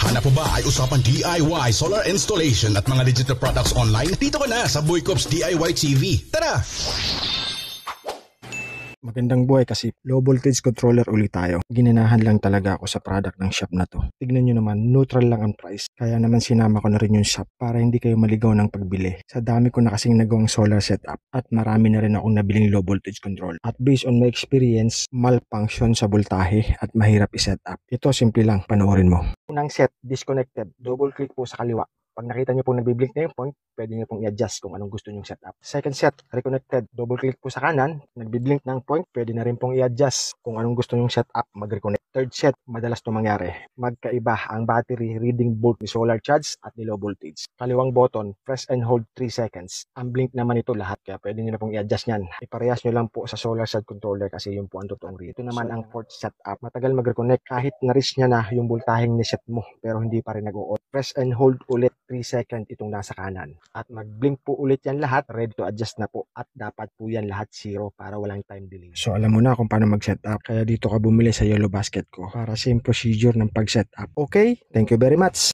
Hanap mo ba ay usapan DIY, solar installation at mga digital products online? Dito ka na sa Boy Copz DIY TV. Tara! Magandang buhay kasi low voltage controller ulit tayo. Ginanahan lang talaga ako sa product ng shop na to. Tignan nyo naman, neutral lang ang price. Kaya naman sinama ko na rin yung shop para hindi kayo maligaw ng pagbili. Sa dami ko na kasing nagawang solar setup at marami na rin akong nabiling low voltage control. At based on my experience, malfunction sa voltahe at mahirap i-setup. Ito simple lang, panoorin mo. Unang set, disconnected. Double click po sa kaliwa. Pag nakita nyo pong nagbiblink na yung point, pwede nyo pong i-adjust kung anong gusto nyong setup. Second set, reconnected. Double click po sa kanan, nagbiblink ng point, pwede na rin pong i-adjust kung anong gusto nyong setup, mag-reconnect. Third set, madalas ito mangyari. Magkaiba ang battery reading both ni solar charge at ni low voltage. Kaliwang button, press and hold 3 seconds. Ang blink naman ito lahat, kaya pwede nyo na pong i-adjust yan. Iparehas nyo lang po sa solar charge controller kasi yun po ang totoong read. Ito naman ang fourth setup. Matagal mag-reconnect kahit na-reach niya na yung voltaheng ni-set mo pero hindi pa rin nag-o-on. Press and hold ulit 3 seconds itong nasa kanan. At mag-blink po ulit yan lahat, ready to adjust na po. At dapat po yan lahat 0 para walang time delay. So alam mo na kung paano mag-setup. Kaya dito ka bumili sa Yellow Basket ko para same procedure ng pag-setup. Okay? Thank you very much.